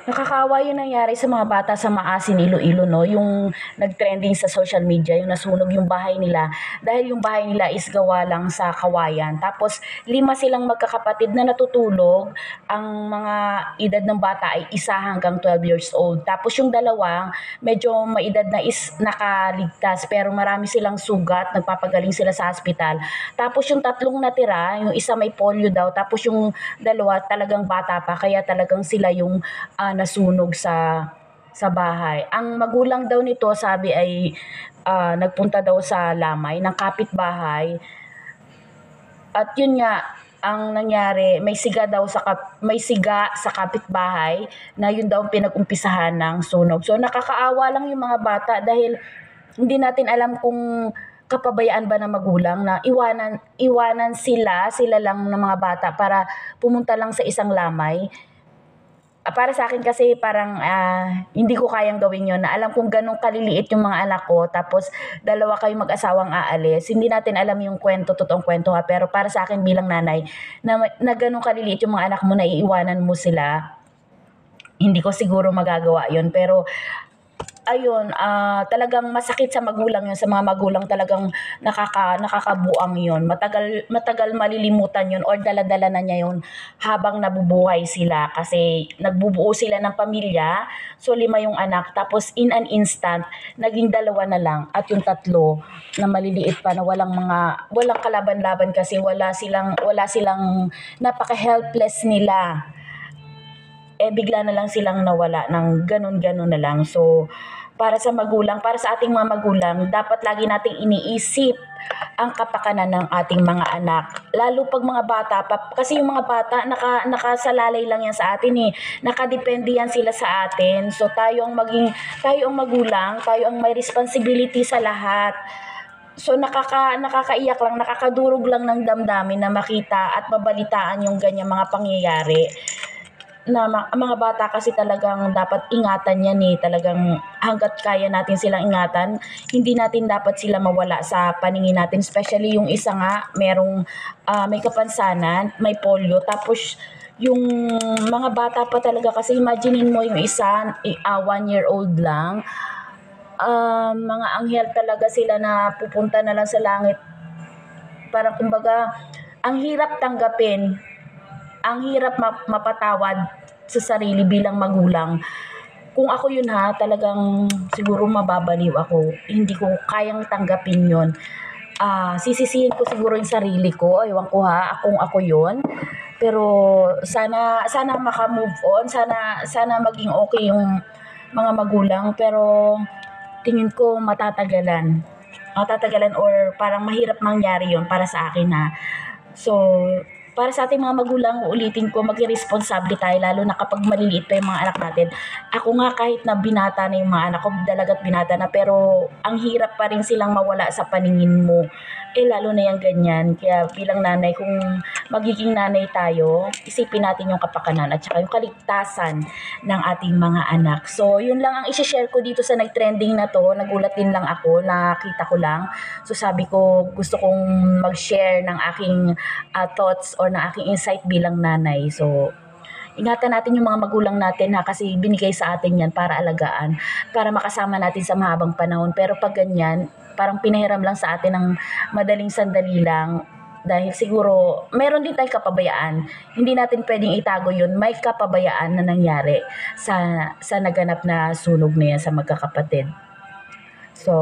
Nakakaawa yung nangyari sa mga bata sa Maasin, Iloilo 'no, yung nag-trending sa social media, yung nasunog yung bahay nila dahil yung bahay nila is gawa lang sa kawayan. Tapos 5 silang magkakapatid na natutulog, ang mga edad ng bata ay 1 hanggang 12 years old. Tapos yung dalawang medyo maedad na is nakaligtas pero marami silang sugat, nagpapagaling sila sa ospital. Tapos yung tatlong natira, yung isa may polio daw, tapos yung dalawa talagang bata pa kaya talagang sila yung nasunog sa bahay. Ang magulang daw nito sabi ay nagpunta daw sa lamay ng kapitbahay at yun nga ang nangyari, may siga sa kapitbahay na yun daw ang pinag-umpisahan ng sunog. So nakakaawa lang yung mga bata dahil hindi natin alam kung kapabayaan ba ng magulang na iwanan sila lang ng mga bata para pumunta lang sa isang lamay. Para sa akin kasi parang, hindi ko kayang gawin 'yun na alam kong gano'n kaliliit yung mga anak ko tapos dalawa kayong mag-asawang aalis. Hindi natin alam yung totoong kuwento ha, pero para sa akin bilang nanay na gano'n kaliliit yung mga anak mo na iiwanan mo sila, hindi ko siguro magagawa 'yun. Pero ayun, talagang masakit sa magulang 'yun, sa mga magulang talagang nakakabuang 'yun. Matagal matagal malilimutan 'yun or dala-dala na niya 'yun habang nabubuhay sila kasi nagbubuo sila ng pamilya, so 5 yung anak tapos in an instant naging 2 na lang at yung tatlo na maliliit pa na walang kalaban-laban kasi wala silang napaka-helpless nila. Bigla na lang silang nawala ng gano'n-gano'n na lang. So, para sa ating mga magulang, dapat lagi nating iniisip ang kapakanan ng ating mga anak. Lalo 'pag mga bata pa, kasi yung mga bata nakasalalay lang yan sa atin, eh. Nakadepende yan sila sa atin. So, tayo ang magulang, tayo ang may responsibility sa lahat. So, nakakaiyak lang, nakakadurog lang ng damdamin na makita at mabalitaan yung ganyang mga pangyayari na mga bata kasi talagang dapat ingatan yan, eh, talagang hangga't kaya natin silang ingatan, hindi natin dapat sila mawala sa paningin natin, especially yung isa nga may kapansanan, may polio, tapos yung mga bata pa talaga kasi imaginin mo yung isa, 1 year old lang, mga anghel talaga sila na pupunta na lang sa langit, parang kumbaga ang hirap tanggapin, ang hirap mapatawad sa sarili bilang magulang. Kung ako yun ha, talagang siguro mababaliw ako. Hindi ko kayang tanggapin yun. Sisisihin ko siguro yung sarili ko. Ewan ko ha, ako yun. Pero sana maka-move on. Sana maging okay yung mga magulang. Pero tingin ko matatagalan or parang mahirap mangyari yun para sa akin ha. So, para sa ating mga magulang, uulitin ko, maging responsable tayo lalo na kapag maliliit pa yung mga anak natin. Ako nga kahit na binata na yung mga anak ko, dalagat binata na, pero ang hirap pa rin silang mawala sa paningin mo. Lalo na yung ganyan. Kaya bilang nanay, kung magiging nanay tayo, isipin natin yung kapakanan at saka yung kaligtasan ng ating mga anak. So, yun lang ang isi-share ko dito sa nag-trending na to. Nagulat din lang ako, nakita ko lang. So, sabi ko, gusto kong mag-share ng aking thoughts or ng aking insight bilang nanay. So, ingatan natin yung mga magulang natin ha kasi binigay sa atin yan para alagaan, para makasama natin sa mahabang panahon. Pero pag ganyan, parang pinahiram lang sa atin ng madaling sandali lang dahil siguro meron din tayong kapabayaan. Hindi natin pwedeng itago yun. May kapabayaan na nangyari sa naganap na sunog na yan sa magkakapatid. So,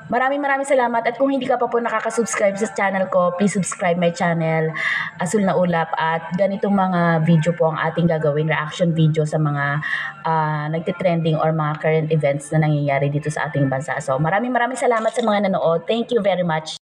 maraming salamat at kung hindi ka pa po nakaka-subscribe sa channel ko, please subscribe my channel, Asul na Ulap, at ganitong mga video po ang ating gagawin, reaction video sa mga nagtitrending or mga current events na nangyayari dito sa ating bansa. So, maraming salamat sa mga nanood. Thank you very much.